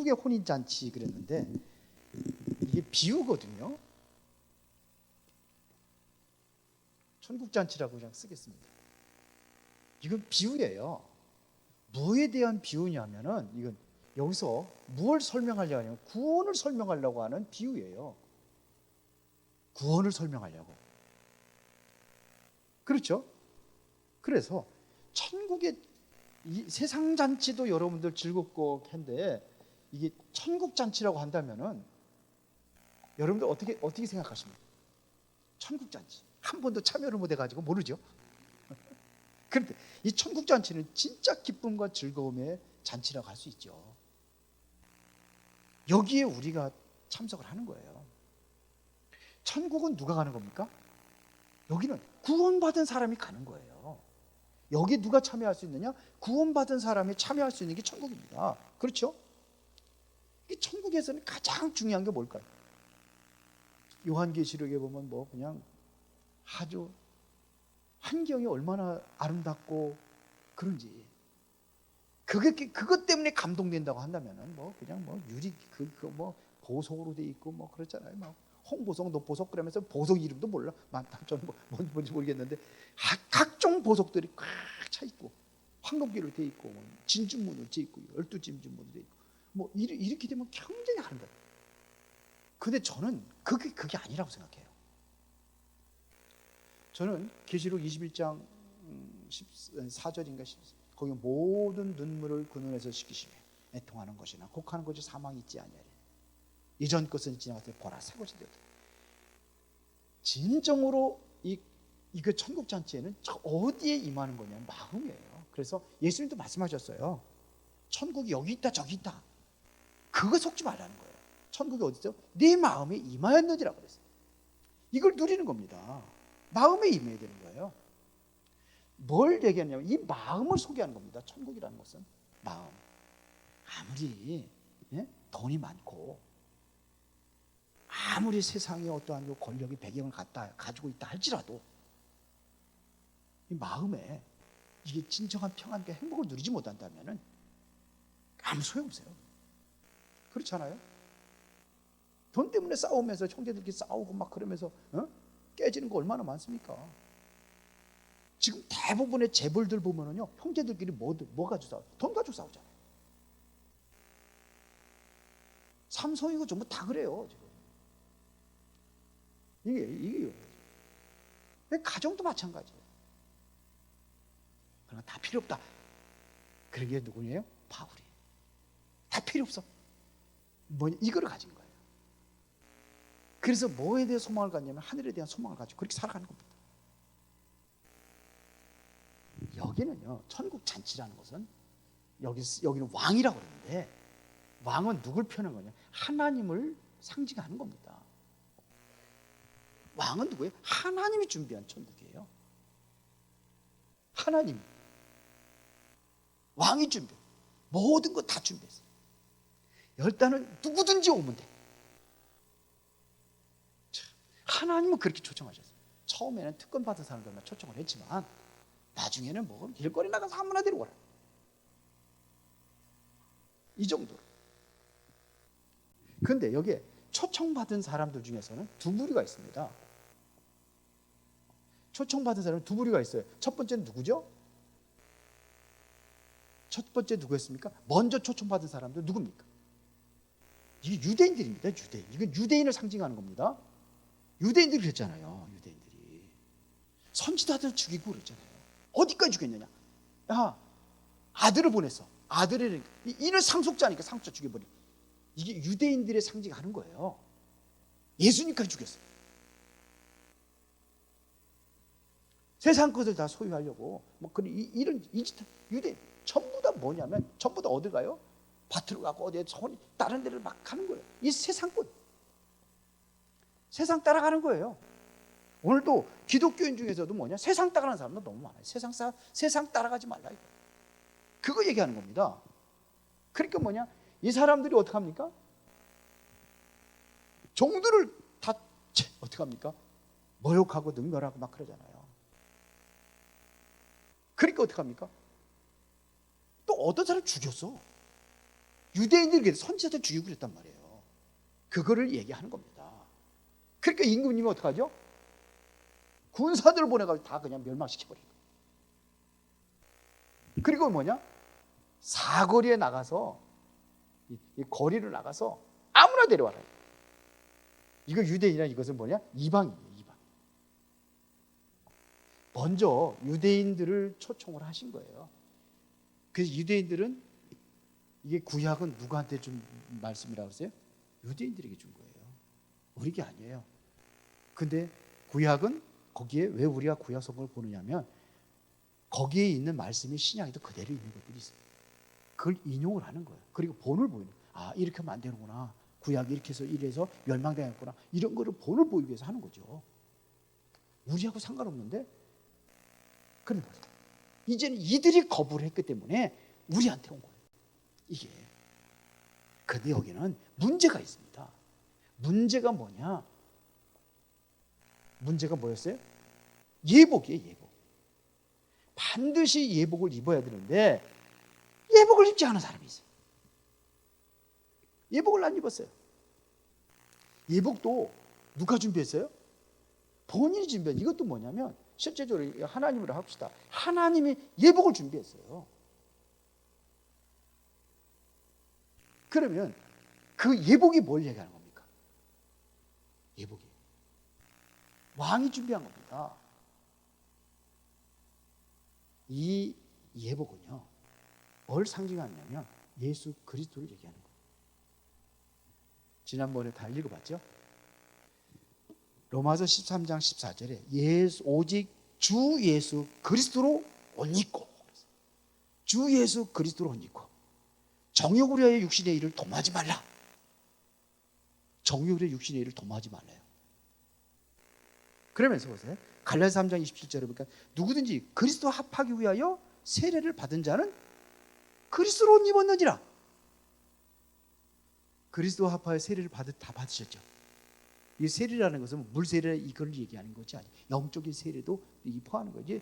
천국의 혼인잔치 그랬는데 이게 비유거든요. 천국잔치라고 그냥 쓰겠습니다. 이건 비유예요. 뭐에 대한 비유냐면은 이건 여기서 무엇을 설명하려고 하냐면 구원을 설명하려고 하는 비유예요. 구원을 설명하려고. 그렇죠? 그래서 천국의 이 세상 잔치도 여러분들 즐겁고 한데 이게 천국 잔치라고 한다면은 여러분들 어떻게 생각하십니까? 천국 잔치 한 번도 참여를 못 해가지고 모르죠. 그런데 이 천국 잔치는 진짜 기쁨과 즐거움의 잔치라고 할 수 있죠. 여기에 우리가 참석을 하는 거예요. 천국은 누가 가는 겁니까? 여기는 구원받은 사람이 가는 거예요. 여기 누가 참여할 수 있느냐? 구원받은 사람이 참여할 수 있는 게 천국입니다. 그렇죠? 이 천국에서는 가장 중요한 게 뭘까요? 요한계시록에 보면 뭐 그냥 아주 환경이 얼마나 아름답고 그런지 그것 때문에 감동된다고 한다면은 뭐 그냥 뭐 유리 뭐 보석으로 돼 있고 뭐 그렇잖아요. 막 홍보석, 녹보석 그러면서 보석 이름도 몰라. 저는 뭔지 모르겠는데 각종 보석들이 꽉 차 있고 황금기로 돼 있고 뭐 진주문으로 돼 있고 12진주문으로 돼 있고 뭐 이렇게 되면 굉장히 아름다워요. 근데 저는 그게 아니라고 생각해요. 저는 계시록 21장 14절인가 14절 거기 모든 눈물을 그 눈에서 씻기시며 애통하는 것이나 곡하는 것이 사망이 있지 아니하리. 이전 것은 지나갔을 때 보라 새 것이 되었다. 진정으로 이거 천국 잔치에는 어디에 임하는 거냐면 마음이에요. 그래서 예수님도 말씀하셨어요. 천국이 여기 있다 저기 있다. 그거 속지 말라는 거예요. 천국이 어디 있죠? 네 마음에 임하였느니라고 그랬어요. 이걸 누리는 겁니다. 마음에 임해야 되는 거예요. 뭘 얘기하냐면 이 마음을 소개하는 겁니다. 천국이라는 것은 마음. 아무리 돈이 많고 아무리 세상에 어떠한 권력이 배경을 가지고 있다 할지라도 이 마음에 이게 진정한 평안과 행복을 누리지 못한다면 아무 소용없어요. 그렇지 않아요? 돈 때문에 싸우면서 형제들끼리 싸우고 막 그러면서 깨지는 거 얼마나 많습니까? 지금 대부분의 재벌들 보면은요 형제들끼리 뭐 가지고 싸워? 돈 가지고 싸우잖아요. 삼성이고 전부 다 그래요 지금. 이게요. 가정도 마찬가지예요. 그러나 다 필요 없다. 그런 게 누구예요? 바울이. 다 필요 없어. 이거를 가진 거예요. 그래서 뭐에 대해 소망을 갖냐면 하늘에 대한 소망을 가지고 그렇게 살아가는 겁니다. 여기는요 천국 잔치라는 것은 여기는 왕이라고 그러는데 왕은 누굴 표현한 거냐? 하나님을 상징하는 겁니다. 왕은 누구예요? 하나님이 준비한 천국이에요. 하나님 왕이 준비 모든 거 다 준비했어요. 일단은 누구든지 오면 돼. 하나님은 그렇게 초청하셨어요. 처음에는 특권 받은 사람들만 초청을 했지만 나중에는 뭐 길거리 나가서 아무나 데리고 오라. 이 정도로. 그런데 여기에 초청받은 사람들 중에서는 두 부류가 있습니다. 초청받은 사람은 두 부류가 있어요. 첫 번째는 누구죠? 첫 번째 누구였습니까? 먼저 초청받은 사람들 누굽니까? 이게 유대인들입니다. 유대인. 이건 유대인을 상징하는 겁니다. 유대인들이 그랬잖아요. 유대인들이 선지자들 죽이고 그랬잖아요. 어디까지 죽였느냐? 야, 아들을 보냈어. 아들을 이는 상속자니까 상속자 죽여버리. 이게 유대인들의 상징하는 거예요. 예수님까지 죽였어요. 세상 것을 다 소유하려고 뭐 이런 유대인 전부 다 뭐냐면 전부 다 어디 가요? 밭으로 가고 어디에 다른 데를 막 가는 거예요. 이 세상 것, 세상 따라가는 거예요. 오늘도 기독교인 중에서도 뭐냐? 세상 따라가는 사람도 너무 많아요. 세상 따라가지 말라. 그거 얘기하는 겁니다. 그러니까 뭐냐? 이 사람들이 어떻게 합니까? 종들을 다 어떻게 합니까? 모욕하고 능멸하고 막 그러잖아요. 그러니까 어떻게 합니까? 또 어떤 사람 죽였어. 유대인들이 선지자들 죽이고 그랬단 말이에요. 그거를 얘기하는 겁니다. 그러니까 임금님이 어떡하죠? 군사들을 보내가지고 다 그냥 멸망시켜버린 거예요. 그리고 뭐냐? 사거리에 나가서, 이 거리를 나가서 아무나 데려와라. 이거 유대인이라 이것은 뭐냐? 이방이에요. 이방. 먼저 유대인들을 초청을 하신 거예요. 그래서 유대인들은, 이게 구약은 누구한테 준 말씀이라고 했어요? 유대인들에게 준 거예요. 우리게 아니에요. 근데 구약은 거기에 왜 우리가 구약 성경을 보느냐면 거기에 있는 말씀이 신약에도 그대로 있는 것들이 있어요. 그걸 인용을 하는 거예요. 그리고 본을 보이는 거예요. 아, 이렇게 하면 안 되는구나. 구약이 이렇게 해서 이래서 멸망당했구나. 이런 거를 본을 보이기 위해서 하는 거죠. 우리하고 상관없는데, 그런 거죠. 이제는 이들이 거부를 했기 때문에 우리한테 온 거예요. 이게. 근데 여기는 문제가 있습니다. 문제가 뭐냐? 문제가 뭐였어요? 예복이에요, 예복. 반드시 예복을 입어야 되는데 예복을 입지 않은 사람이 있어요. 예복을 안 입었어요. 예복도 누가 준비했어요? 본인이 준비한. 이것도 뭐냐면 실제적으로 하나님으로 합시다. 하나님이 예복을 준비했어요. 그러면 그 예복이 뭘 얘기하는 겁니까? 예복이 왕이 준비한 겁니다. 이 예복은요, 뭘 상징하냐면 예수 그리스도를 얘기하는 거예요. 지난번에 다 읽어봤죠? 로마서 13장 14절에 오직 주 예수 그리스도로 옷 입고, 주 예수 그리스도로 옷 입고 정욕을 위하여 육신의 일을 도모하지 말라. 정욕을 위하여 육신의 일을 도모하지 말래요. 그러면서 보세요. 갈라디아서 3장 27절에 보니까 누구든지 그리스도 합하기 위하여 세례를 받은 자는 그리스도로 옷 입었느니라. 그리스도 합하여 세례를 다 받으셨죠. 이 세례라는 것은 물 세례 이걸 얘기하는 것이 아니에요. 영적인 세례도 포함하는 거지.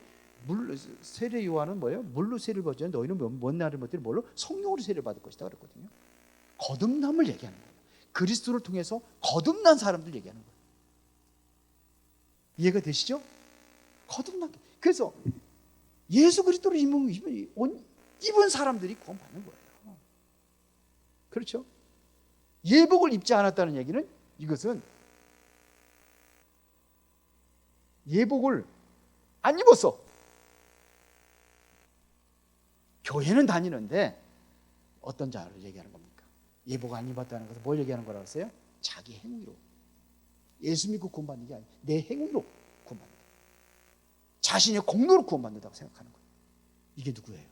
세례 요한은 뭐예요? 물로 세례를 받지 너희는 뭔 날을 못해 뭘로? 성령으로 세례를 받을 것이다 그랬거든요. 거듭남을 얘기하는 거예요. 그리스도를 통해서 거듭난 사람들 얘기하는 거예요. 이해가 되시죠? 거듭난. 그래서 예수 그리스도를 입은 사람들이 구원받는 거예요. 그렇죠? 예복을 입지 않았다는 얘기는, 이것은 예복을 안 입었어. 교회는 다니는데 어떤 자를 얘기하는 겁니까? 예복 안 입었다는 것은 뭘 얘기하는 거라고 했어요? 자기 행위로. 예수 믿고 구원받는 게 아니라 내 행위로 구원받는다. 자신의 공로로 구원받는다고 생각하는 거예요. 이게 누구예요?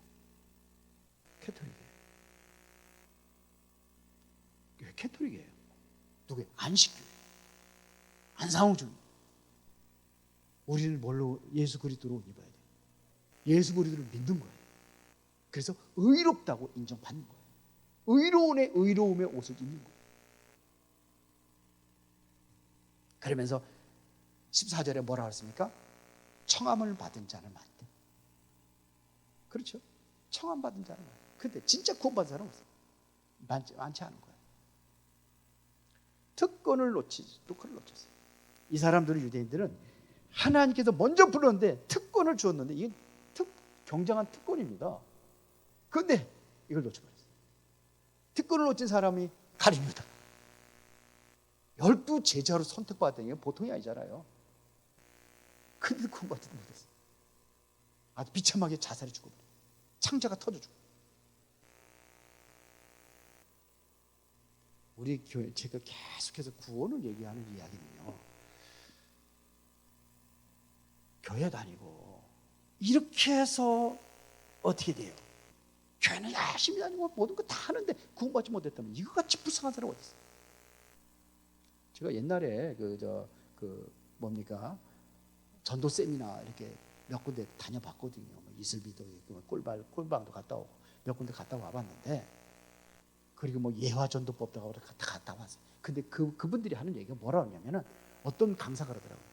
캐톨릭이에요. 캐톨릭이에요. 누구예요? 안식교, 안상홍준. 우리는 뭘로? 예수 그리스도로 입어야 돼요. 예수 그리스도를 믿는 거예요. 그래서 의롭다고 인정받는 거예요. 의로운의 의로움의 옷을 입는 거예요. 그러면서 14절에 뭐라고 했습니까? 청함을 받은 자는 많대. 그렇죠? 청함 받은 자는 많대. 근데 진짜 구원받은 사람은 없어요. 많지 않은 거예요. 특권을 놓쳤어요. 이 사람들은, 유대인들은 하나님께서 먼저 불렀는데 특권을 주었는데, 이게 굉장한 특권입니다. 그런데 이걸 놓쳐버렸어요. 특권을 놓친 사람이 가룟유다. 12 제자로 선택받았다는 게 보통이 아니잖아요. 근데 구원받지도 못했어요. 아주 비참하게 자살해 죽어버려요. 창자가 터져 죽어요. 우리 교회, 제가 계속해서 구원을 얘기하는 이야기는요, 교회 다니고 이렇게 해서 어떻게 돼요? 교회는 열심히 다니고 모든 거 다 하는데 구원받지 못했다면 이거같이 불쌍한 사람 어디 있어요? 제가 옛날에 전도 세미나 이렇게 몇 군데 다녀봤거든요. 이슬비도 있고 꿀방도 갔다 오고 몇 군데 갔다 와봤는데, 그리고 예화 전도법도 갔다 왔어요. 근데 그분들이 하는 얘기가 뭐라 하냐면은, 어떤 강사가 그러더라고요.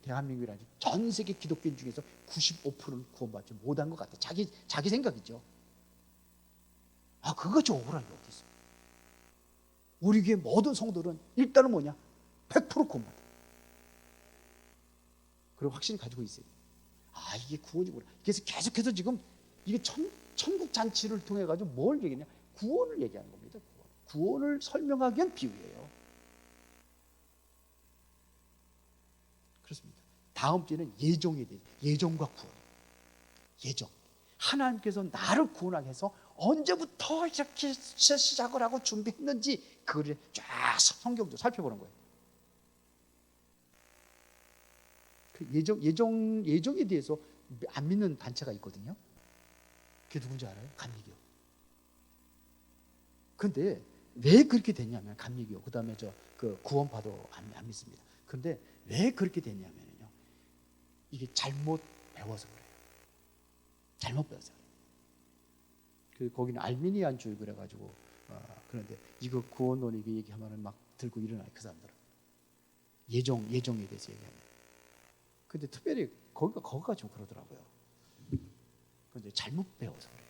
대한민국이라니 전 세계 기독교인 중에서 95%는 구원받지 못한 것 같아. 자기 생각이죠. 그거같이 억울한 게 어디 있어? 우리 교회 모든 성도들은 일단은 뭐냐? 100% 구원받아. 그리고 확신을 가지고 있어요. 이게 구원이구나. 그래서 계속해서 지금 이게 천국 잔치를 통해 가지고 뭘 얘기하냐? 구원을 얘기하는 겁니다. 구원을 설명하기 위한 비유예요. 그렇습니다. 다음 주에는 예정에 대해, 예정과 구원. 예정. 하나님께서 나를 구원하게 해서 언제부터 이렇게 시작을 하고 준비했는지 그걸 쫙 성경도 살펴보는 거예요. 그 예정에 대해서 안 믿는 단체가 있거든요. 그게 누군지 알아요? 감리교. 근데 왜 그렇게 됐냐면, 감리교, 그 다음에 그 구원파도 안 믿습니다. 근데 왜 그렇게 됐냐면요, 이게 잘못 배워서 그래요. 잘못 배워서 그래요. 거기는 알미니안주의 그래가지고 그런데 이거 구원론 얘기하면은 막 들고 일어나요, 그 사람들은. 예정에 대해서 얘기합니다. 근데 특별히 거기가 좀 그러더라고요. 그런데 잘못 배워서 그래요.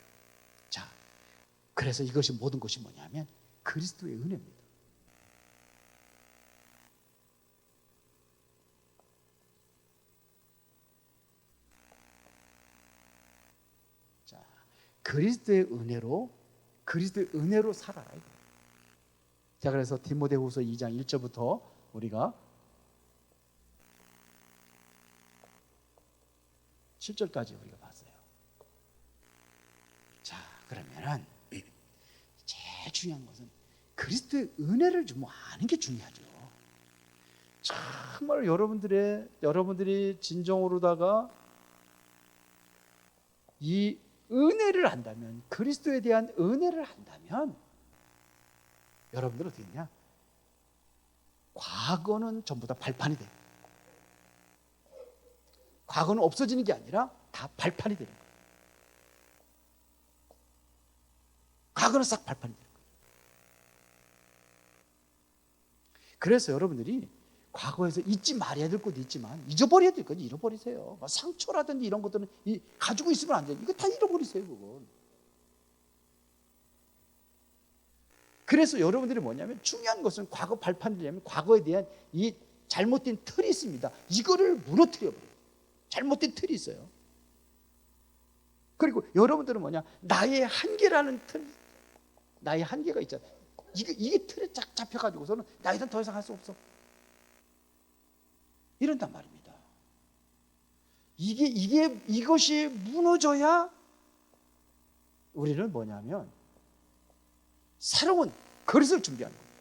자, 그래서 이것이 모든 것이 뭐냐면 그리스도의 은혜입니다. 자, 그리스도의 은혜로 살아라. 자, 그래서 디모데후서 2장 1절부터 우리가 7절까지 우리가 봤어요. 자, 그러면은 제일 중요한 것은 그리스도의 은혜를 좀 아는 게 중요하죠. 정말 여러분들이 진정으로다가 이 은혜를 안다면, 그리스도에 대한 은혜를 안다면 여러분들은 어떻게 되냐? 과거는 전부 다 발판이 돼요. 과거는 없어지는 게 아니라 다 발판이 되는 거예요. 과거는 싹 발판이 되는 거예요. 그래서 여러분들이 과거에서 잊지 말아야 될 것도 있지만 잊어버려야 될 것도 잃어버리세요. 상처라든지 이런 것들은 가지고 있으면 안 돼요. 이거 다 잃어버리세요, 그건. 그래서 여러분들이 뭐냐면, 중요한 것은 과거 발판이려면 과거에 대한 이 잘못된 틀이 있습니다. 이거를 무너뜨려버려요. 잘못된 틀이 있어요. 그리고 여러분들은 뭐냐, 나의 한계라는 틀, 나의 한계가 있잖아요. 이게 틀에 쫙 잡혀가지고서는 나 이상 더 이상 할 수 없어, 이런단 말입니다. 이것이 무너져야 우리는 뭐냐면 새로운 그릇을 준비하는 겁니다.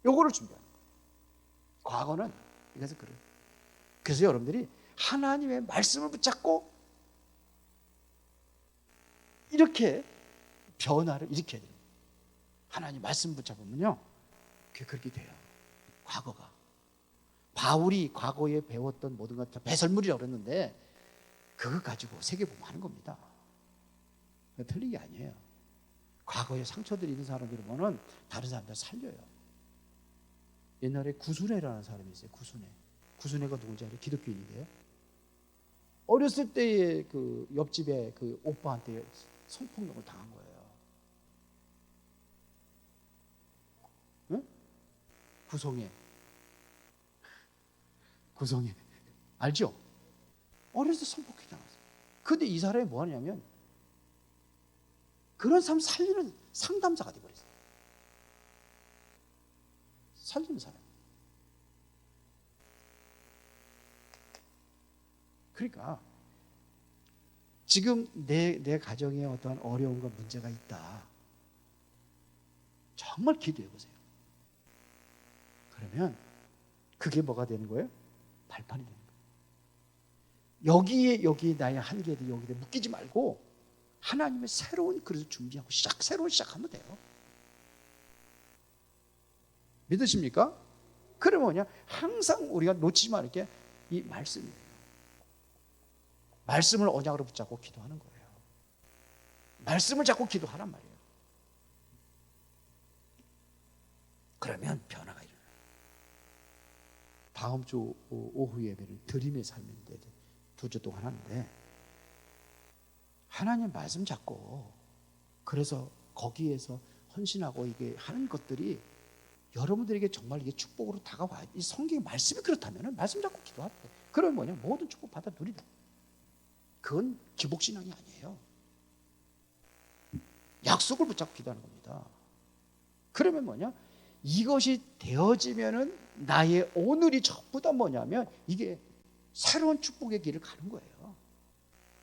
요거를 준비하는 거예요. 과거는 이래서 그래요. 그래서 여러분들이 하나님의 말씀을 붙잡고 이렇게 변화를 일으켜야 돼요. 하나님 말씀 붙잡으면요, 그렇게 돼요. 과거가, 바울이 과거에 배웠던 모든 것 다 배설물이라고 그랬는데 그거 가지고 세계복음 하는 겁니다. 틀린 게 아니에요. 과거에 상처들이 있는 사람들을 보면 다른 사람들 살려요. 옛날에 구순애라는 사람이 있어요. 구순애가 누군지 알아요? 기독교인인데요. 어렸을 때에 그 옆집에 그 오빠한테 성폭력을 당한 거예요. 응? 구성애 알죠? 어렸을 때 성폭행 당했어요. 근데 이 사람이 뭐 하냐면 그런 사람 살리는 상담사가 되어버렸어요. 살리는 사람. 그러니까 지금 내 가정에 어떠한 어려움과 문제가 있다, 정말 기도해 보세요. 그러면 그게 뭐가 되는 거예요? 발판이 되는 거예요. 여기에 나의 한계에 여기에 묶이지 말고 하나님의 새로운 그릇을 준비하고 새로운 시작하면 돼요. 믿으십니까? 그러면 뭐냐? 항상 우리가 놓치지 말을 게 이 말씀이에요. 말씀을 언약으로 붙잡고 기도하는 거예요. 말씀을 잡고 기도하란 말이에요. 그러면 변화가 일어나요. 다음 주 오후 예배는 드림의 삶인데 2주 동안 하는데, 하나님 말씀 잡고 그래서 거기에서 헌신하고 이게 하는 것들이 여러분들에게 정말 이게 축복으로 다가와요. 이 성경의 말씀이 그렇다면 말씀 잡고 기도하래. 그러면 뭐냐? 모든 축복 받아 누리다. 그건 기복신앙이 아니에요. 약속을 붙잡고 기도하는 겁니다. 그러면 뭐냐? 이것이 되어지면은 나의 오늘이 전부 다 뭐냐면 이게 새로운 축복의 길을 가는 거예요.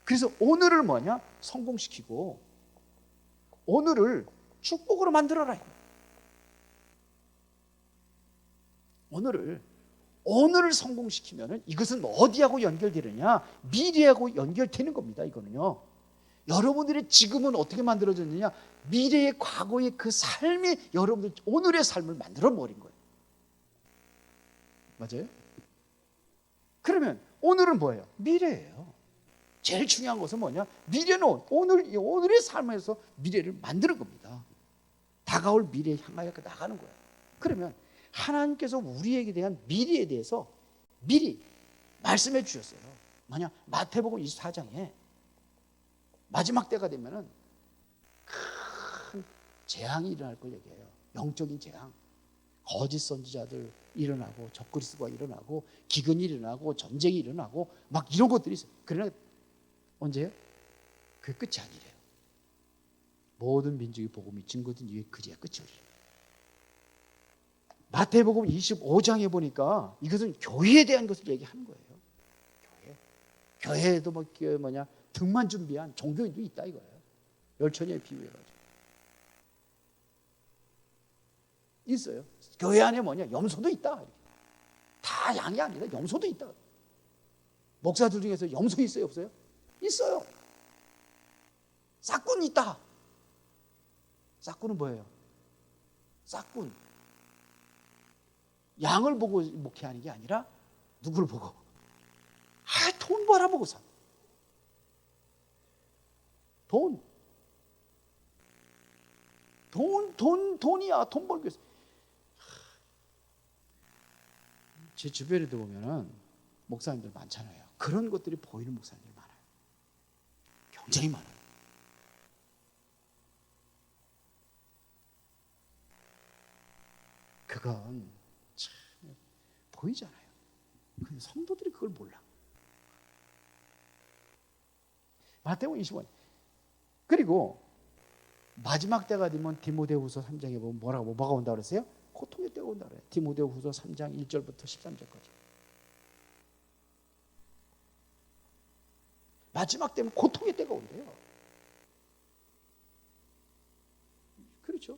그래서 오늘을 뭐냐? 성공시키고 오늘을 축복으로 만들어라. 오늘을 성공시키면은 이것은 어디하고 연결되느냐? 미래하고 연결되는 겁니다. 이거는요. 여러분들의 지금은 어떻게 만들어졌느냐? 미래의 과거의 그 삶이 여러분들 오늘의 삶을 만들어 버린 거예요. 맞아요? 그러면 오늘은 뭐예요? 미래예요. 제일 중요한 것은 뭐냐? 미래는 오늘의 삶에서 미래를 만드는 겁니다. 다가올 미래에 향하여 나가는 거예요. 그러면 하나님께서 우리에게 대한 미래에 대해서 미리 말씀해 주셨어요. 뭐냐? 마태복음 24장에 마지막 때가 되면은 큰 재앙이 일어날 걸 얘기해요. 영적인 재앙. 거짓 선지자들 일어나고 적그리스도가 일어나고 기근이 일어나고 전쟁이 일어나고 막 이런 것들이 있어요. 그러나 언제요? 그게 끝이 아니래요. 모든 민족이 복음이 증거된 이후에 그제야 끝이 오리라. 마태복음 25장에 보니까 이것은 교회에 대한 것을 얘기하는 거예요. 교회에도 등만 준비한 종교인도 있다 이거예요. 열처녀에 비유해가지고 있어요. 교회 안에 염소도 있다. 다 양이 아니다. 염소도 있다. 목사들 중에서 염소 있어요, 없어요? 있어요. 싹군 있다. 싹군은 뭐예요? 싹군. 양을 보고 목회하는 게 아니라 누구를 보고? 돈 벌어보고 사. 돈이야. 돈 벌기 위해서. 제 주변에도 보면은 목사님들 많잖아요. 그런 것들이 보이는 목사님들이 많아요. 굉장히 많아요. 그건 참 보이잖아요. 근데 성도들이 그걸 몰라. 마태복음 25장. 그리고 마지막 때가 되면 디모데후서 3장에 보면 뭐가 온다 그랬어요? 고통의 때가 온다 그래요. 디모데후서 3장 1절부터 13절까지. 마지막 때면 고통의 때가 온대요. 그렇죠?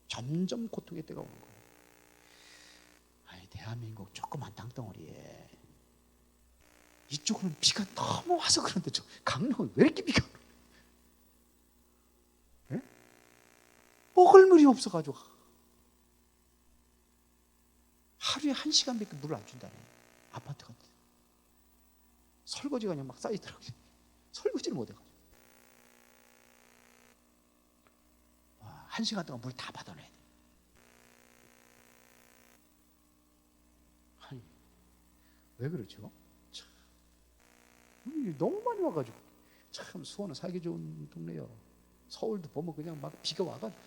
점점 고통의 때가 오는 거예요. 아니, 대한민국 조그만 땅덩어리에 이쪽으로는 비가 너무 와서 그런데 저 강릉은 왜 이렇게 비가 네? 먹을 물이 없어가지고 하루에 1시간밖에 물을 안 준다네. 아파트 같은 설거지가 그냥 막 쌓이더라고요. 설거지를 못 해가지고 1시간 동안 물 다 받아내야 돼. 아니, 왜 그러죠? 참, 너무 많이 와가지고. 참 수원은 살기 좋은 동네요. 서울도 보면 그냥 막 비가 와가지고.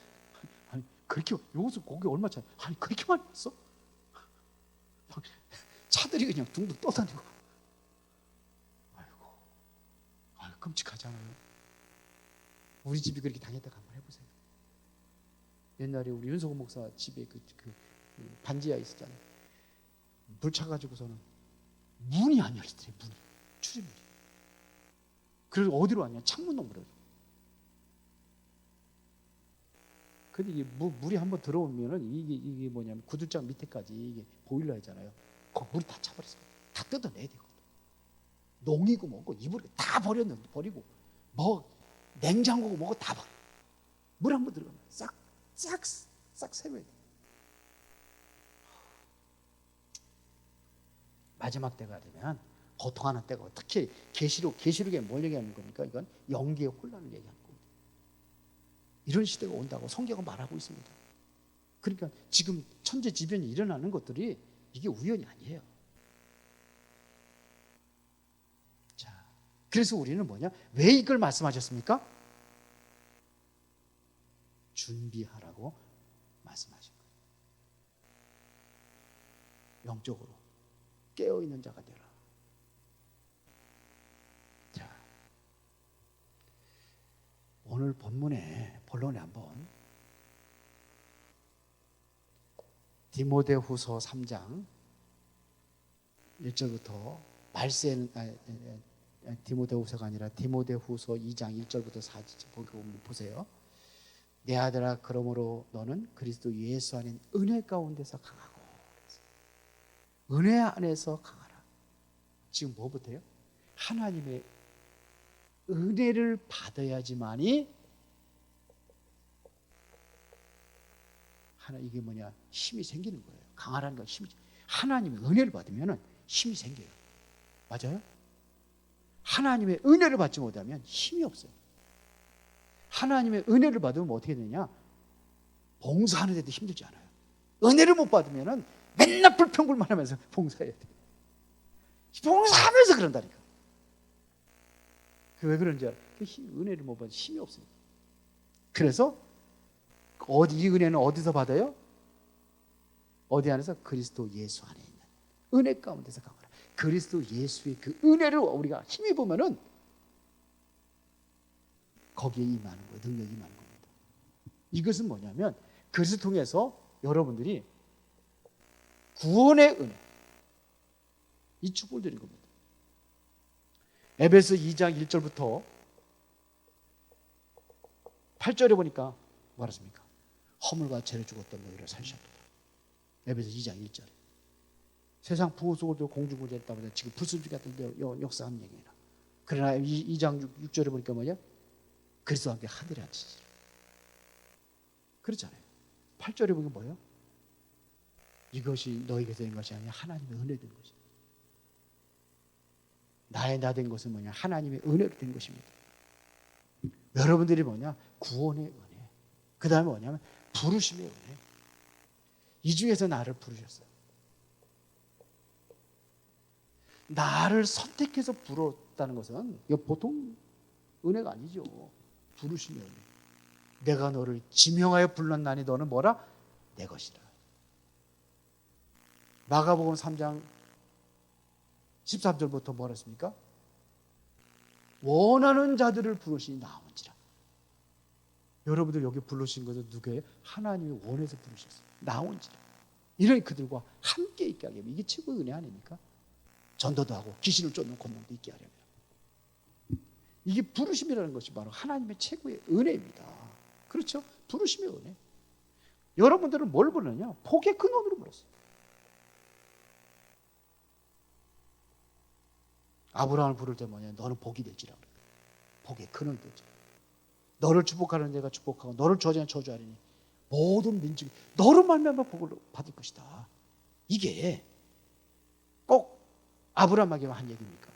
아니, 그렇게 여기서 거기 얼마 차이? 아니, 그렇게 많이 왔어? 차들이 그냥 둥둥 떠다니고. 아이고, 끔찍하잖아요. 우리 집이 그렇게 당했다가 한번 해보세요. 옛날에 우리 윤석호 목사 집에 그 반지하 있었잖아요. 물 차가지고서는 문이 안 열리더래. 문이 출입문이. 그래서 어디로 왔냐? 창문 너머로. 근데 이게 물이 한번 들어오면은 이게 뭐냐면 구두장 밑에까지 이게 보일러잖아요. 거기 물이 다 차버렸어요. 다 뜯어내야 되거든. 농이고 뭐고 이불 다 버리고 뭐 냉장고고 뭐고 다 버려. 물 한번 들어가면 싹 세워야 돼. 마지막 때가 되면 고통하는 때가 특히 계시록에 뭘 얘기하는 겁니까? 이건 영계의 혼란을 얘기하는 겁니다. 이런 시대가 온다고 성경은 말하고 있습니다. 그러니까 지금 천재지변이 일어나는 것들이 이게 우연이 아니에요. 자, 그래서 우리는 뭐냐? 왜 이걸 말씀하셨습니까? 준비하라고 말씀하신 거예요. 영적으로 깨어있는 자가 되라. 자, 오늘 본론에 한번 디모데후서 3장 1절부터 말세는 디모데후서가 아니라 디모데후서 2장 1절부터 4절 보세요. 내 아들아, 그러므로 너는 그리스도 예수 안에 은혜 가운데서 강하고, 은혜 안에서 강하라. 지금 뭐부터요? 하나님의 은혜를 받아야지만이 이게 뭐냐? 힘이 생기는 거예요. 강하라는 건 힘이죠. 하나님의 은혜를 받으면 힘이 생겨요. 맞아요? 하나님의 은혜를 받지 못하면 힘이 없어요. 하나님의 은혜를 받으면 어떻게 되냐? 봉사하는 데도 힘들지 않아요. 은혜를 못 받으면 맨날 불평불만 하면서 봉사해야 돼. 봉사하면서 그런다니까. 왜 그런지 알아요? 은혜를 못 받으면 힘이 없어요. 그래서 이 은혜는 어디서 받아요? 어디 안에서? 그리스도 예수 안에 있는 은혜 가운데서 강하라. 그리스도 예수의 그 은혜를 우리가 힘입으면은 거기에 임하는 거예요. 능력이 임하는 겁니다. 이것은 뭐냐면 그것을 통해서 여러분들이 구원의 은혜, 이 축복을 드린 겁니다. 에베소 2장 1절부터 8절에 보니까 뭐랬습니까? 허물과 죄를 죽었던 너희를 살리셨도다. 에베소 2장 1절. 세상 부호 속으로 공중구제했다고 지금 불순주 같은 역사하는 얘기예요. 그러나 2장 6절에 보니까 뭐냐? 그리스도와 함께 하늘에 앉으시라. 그렇잖아요. 8절에 보면 뭐예요? 이것이 너희에게서 된 것이 아니라 하나님의 은혜 된 것이다. 나의 나 된 것은 뭐냐? 하나님의 은혜로 된 것입니다. 여러분들이 뭐냐? 구원의 은혜. 그 다음에 뭐냐면 부르심의 은혜. 이 중에서 나를 부르셨어요. 나를 선택해서 부르었다는 것은 이거 보통 은혜가 아니죠. 부르심의 은혜. 내가 너를 지명하여 불렀나니 너는 뭐라? 내 것이라. 마가복음 3장 13절부터 뭐라 했습니까? 원하는 자들을 부르시니 나온지라. 여러분들 여기 부르신 것은 누구예요? 하나님이 원해서 부르셨어요. 나온지라. 이런 그들과 함께 있게 하려면 이게 최고의 은혜 아닙니까? 전도도 하고 귀신을 쫓는 권능도 있게 하려면. 이게 부르심이라는 것이 바로 하나님의 최고의 은혜입니다. 그렇죠? 부르심의 은혜. 여러분들은 뭘 부르느냐? 복의 근원으로 불렀어요. 아브라함을 부를 때 뭐냐? 너는 복이 될지라. 복의 근원이 되죠. 너를 축복하는 내가 축복하고 너를 저주하는 저주하리니 모든 민족이 너로 말미암아 복을 받을 것이다. 이게 꼭 아브라함에게만 한 얘기입니까?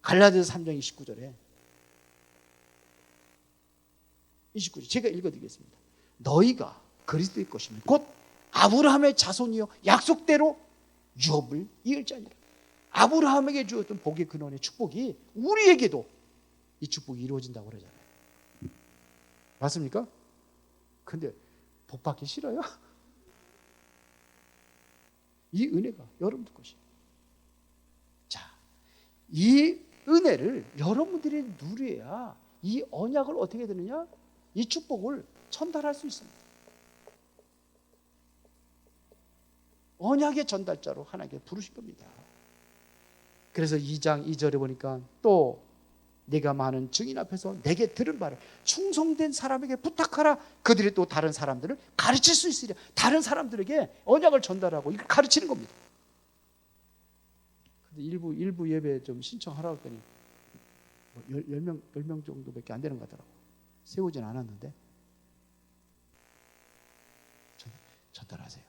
갈라디아서 3장 29절에 29절 제가 읽어드리겠습니다. 너희가 그리스도의 것이면 곧 아브라함의 자손이요 약속대로 유업을 이을 자니라. 아브라함에게 주었던 복의 근원의 축복이 우리에게도 이 축복이 이루어진다고 그러잖아요. 맞습니까? 근데 복 받기 싫어요? 이 은혜가 여러분들 것이에요. 자, 이 은혜를 여러분들이 누려야 이 언약을 어떻게 되느냐? 이 축복을 전달할 수 있습니다. 언약의 전달자로 하나님께 부르신 겁니다. 그래서 2장 2절에 보니까 또 네가 많은 증인 앞에서 내게 들은 바를 충성된 사람에게 부탁하라. 그들이 또 다른 사람들을 가르칠 수 있으리라. 다른 사람들에게 언약을 전달하고 이걸 가르치는 겁니다. 근데 일부 예배 좀 신청하라고 했더니 10명 정도밖에 안 되는 것 같더라고. 세우진 않았는데 전달하세요.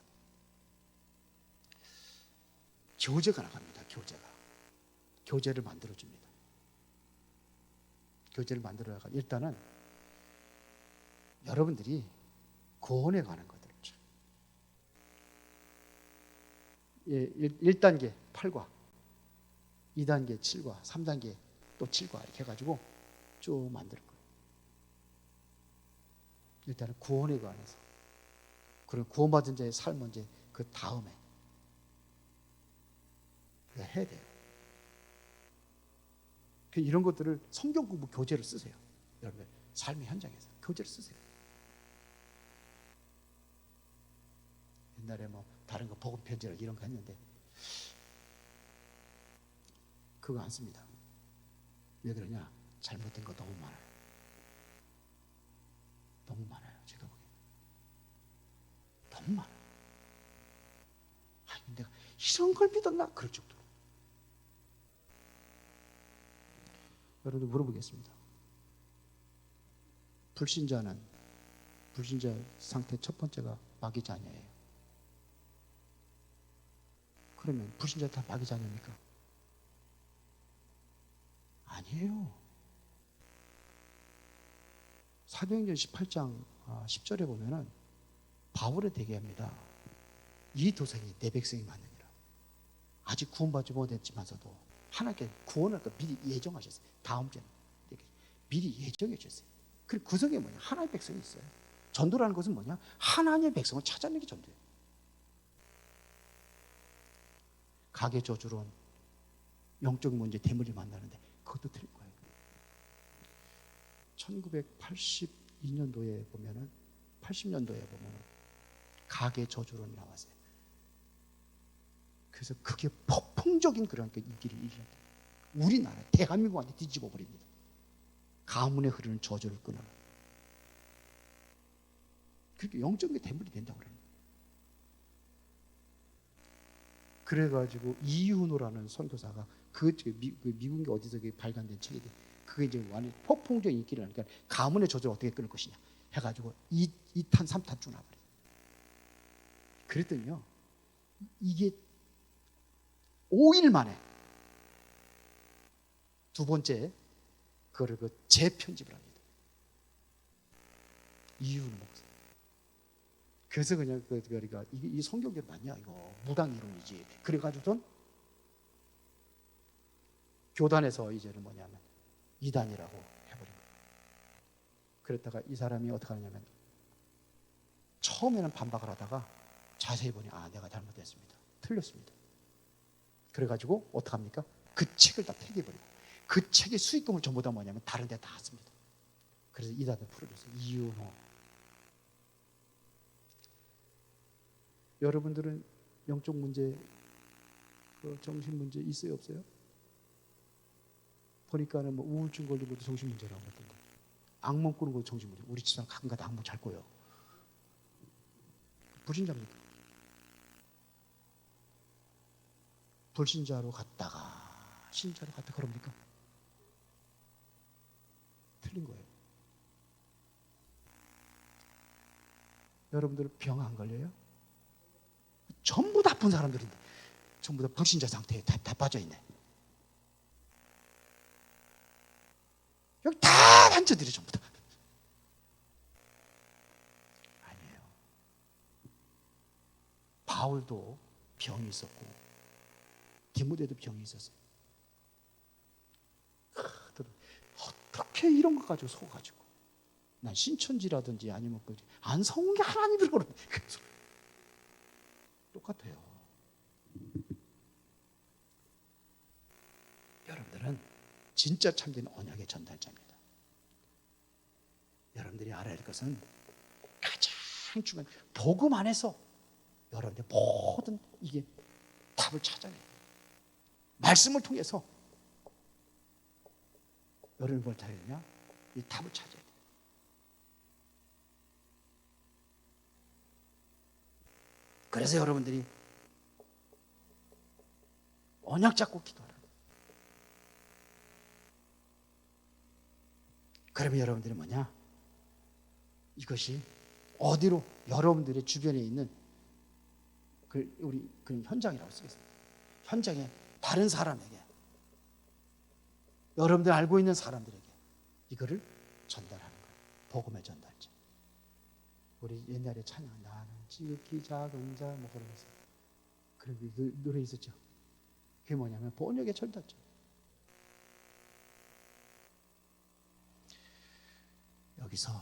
교제가 나갑니다. 교제를 만들어줍니다. 교제를 만들어 나가. 일단은 여러분들이 구원에 관한 것들. 1단계 8과 2단계 7과 3단계 또 7과 이렇게 해가지고 쭉 만들 거예요. 일단은 구원에 관해서, 그리고 구원받은 자의 삶은 이제 그 다음에 해야 돼요. 이런 것들을 성경 공부 교재로 쓰세요. 여러분 삶의 현장에서 교재를 쓰세요. 옛날에 뭐 다른 거 복음 편지라 이런 거 했는데 그거 안 씁니다. 왜 그러냐? 잘못된 거 너무 많아요. 너무 많아요. 제가 보기엔 너무 많아요. 아니 내가 이런 걸 믿었나? 그럴 정도로. 여러분들 물어보겠습니다. 불신자 상태 첫 번째가 마귀 자녀예요. 그러면 불신자 다 마귀 자녀입니까? 아니에요. 사도행전 18장 10절에 보면은 바울에 대개합니다. 이 도생이 내 백성이 맞느니라. 아직 구원받지 못했지만서도 하나님께 구원을 미리 예정하셨어요. 다음 주에는 미리 예정해 주셨어요. 그 구성이 뭐냐? 하나님의 백성이 있어요. 전도라는 것은 뭐냐? 하나님의 백성을 찾아내는 게 전도예요. 가계 저주론, 영적 문제, 대물림 만나는데 그것도 틀린 거예요. 1982년도에 보면은 80년도에 보면은 가계 저주론이 나왔어요. 그래서 그게 폭풍적인 그런 인기를 일으켰다. 우리나라 대한민국한테 뒤집어 버립니다. 가문에 흐르는 저주를 끊어. 그렇게 영적인 대물이 된다고 그래요. 그래가지고 이윤호라는 선교사가 미국의 어디서 발간된 책이 돼. 그게 이제 완전 폭풍적인 인기를 하니까 가문의 저주를 어떻게 끊을 것이냐 해가지고 2탄 3탄 쭉 나버려요. 그랬더니요 이게 5일 만에 두 번째 그거를 재편집을 합니다. 이윤호 목사. 그래서 그냥 그러니까 이 성경대로 맞냐 이거 무당 이론이지. 그래가지고선 교단에서 이제는 뭐냐면 이단이라고 해버린 거예요. 그랬다가 이 사람이 어떻게 하냐면 처음에는 반박을 하다가 자세히 보니 내가 잘못했습니다. 틀렸습니다. 그래가지고 어떡합니까? 그 책을 다 폐기해버리고 그 책의 수익금을 전부 다 뭐냐면 다른 데 다 씁니다. 그래서 이단을 풀어줬어요. 이윤호. 여러분들은 영적 문제, 정신 문제 있어요, 없어요? 보니까는 뭐 우울증 걸린 것도 정신 문제라고 하던데, 악몽 꾸는 것도 정신 문제. 우리 집사람 가끔가다 악몽 잘 꿔요. 불신자입니까? 불신자로 갔다가 신자로 갔다 그럽니까? 틀린 거예요. 여러분들 병 안 걸려요? 전부 다 아픈 사람들인데 전부 다 불신자 상태에 다 빠져있네. 여기 다 환자들이 전부 다. 아니에요. 바울도 병이 있었고 디모데도 병이 있었어요. 어떻게 이런 거 가지고 속아가지고 난 신천지라든지 아니면 안 속은 게 하나님이라고 그러네. 똑같아요. 여러분들은 진짜 참된 언약의 전달자입니다. 여러분들이 알아야 할 것은 가장 중요한 복음 안에서 여러분들 모든 이게 답을 찾아내요. 말씀을 통해서 여러분이 뭘 찾아야 되냐? 이 답을 찾아야 돼요. 그래서 여러분들이 언약 잡고 기도하라. 그러면 여러분들이 뭐냐? 이것이 어디로 여러분들의 주변에 있는 우리 그 현장이라고 쓰겠습니다. 현장에 다른 사람에게 여러분들 알고 있는 사람들에게 이거를 전달하는 거예요. 복음의 전달자. 우리 옛날에 찬양 나는 지극히 작은 자 뭐 그러면서 그리고 그 노래 있었죠. 그게 뭐냐면 번역의 전달자. 여기서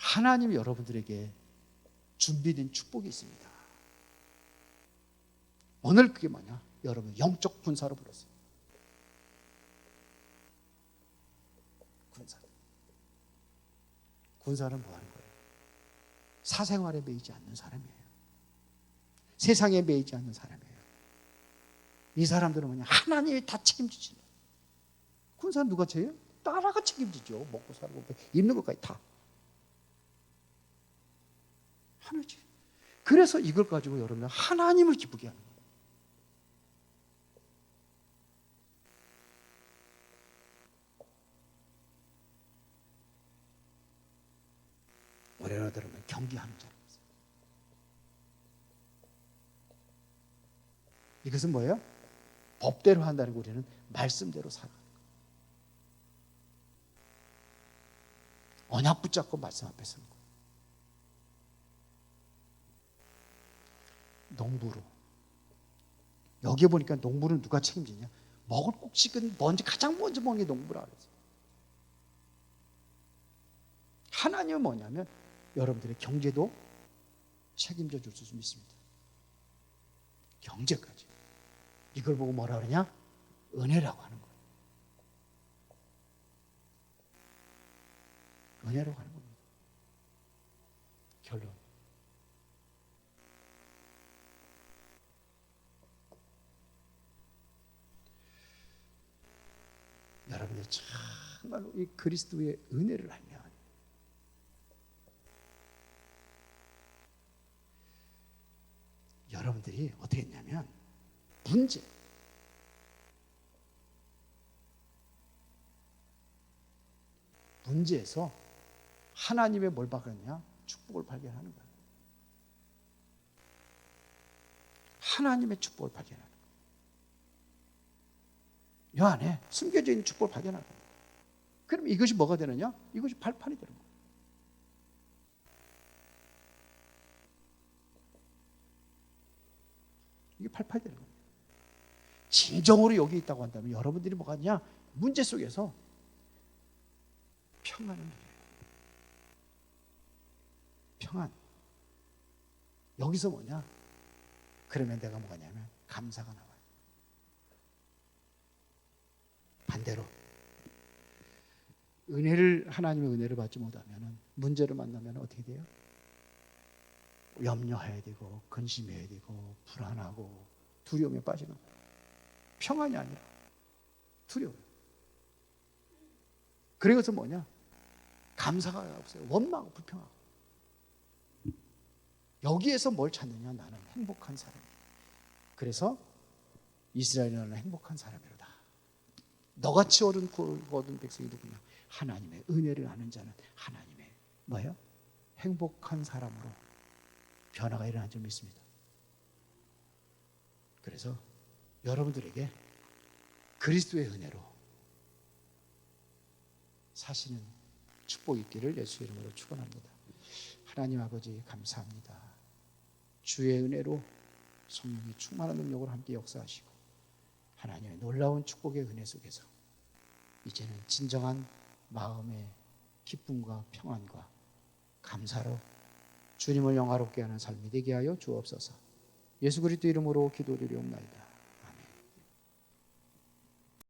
하나님이 여러분들에게 준비된 축복이 있습니다. 오늘 그게 뭐냐? 여러분 영적 군사로 불렀어요. 군사. 군사는 뭐 하는 거예요? 사생활에 매이지 않는 사람이에요. 세상에 매이지 않는 사람이에요. 이 사람들은 뭐냐? 하나님이 다 책임지시는. 군사는 누가 చేయ요? 나라가 책임지죠. 먹고 살고 입는 것까지 다. 하나지. 그래서 이걸 가지고 여러분 하나님을 기쁘게 하는 거예요. 우리나라 들으면 경계하는 자라고 있어요. 이것은 뭐예요? 법대로 한다는 거 우리는 말씀대로 살아가는 거예요. 언약 붙잡고 말씀 앞에 서는 거예요. 농부로. 여기에 보니까 농부는 누가 책임지냐? 먹을 곡식은 가장 먼저 먹는 게 농부라 그랬어요. 하나님은 뭐냐면 여러분들의 경제도 책임져 줄 수 있습니다. 경제까지. 이걸 보고 뭐라 그러냐? 은혜라고 하는 거예요. 은혜라고 하는 겁니다. 결론. 여러분들 정말로 이 그리스도의 은혜를 알면 여러분들이 어떻게 했냐면 문제에서 하나님의 뭘 발견하냐? 축복을 발견하는 거예요. 하나님의 축복을 발견하는 거예요. 이 안에 숨겨져 있는 축복을 발견하는 거예요. 그럼 이것이 뭐가 되느냐? 이것이 발판이 되는 거예요. 이게 발판이 되는 거예요. 진정으로 여기 있다고 한다면 여러분들이 뭐가 있냐? 문제 속에서 평안을 누려요. 평안. 여기서 뭐냐? 그러면 내가 뭐가 냐면 감사가 나와요. 반대로 하나님의 은혜를 받지 못하면 문제를 만나면 어떻게 돼요? 염려해야 되고 근심해야 되고 불안하고 두려움에 빠지는 거예요. 평안이 아니라 두려워요. 그래서 뭐냐? 감사가 없어요. 원망하고 불평하고. 여기에서 뭘 찾느냐? 나는 행복한 사람이에요. 그래서 이스라엘은 행복한 사람이로다. 너같이 얻은 백성이 누구냐? 하나님의 은혜를 아는 자는 하나님의 뭐예요? 행복한 사람으로 변화가 일어난 줄 믿습니다. 그래서 여러분들에게 그리스도의 은혜로 사시는 축복 있기를 예수의 이름으로 축원합니다. 하나님 아버지 감사합니다. 주의 은혜로 성령의 충만한 능력으로 함께 역사하시고 하나님의 놀라운 축복의 은혜 속에서 이제는 진정한 마음의 기쁨과 평안과 감사로 주님을 영화롭게 하는 삶이 되게 하여 주옵소서. 예수 그리스도 이름으로 기도드리옵나이다.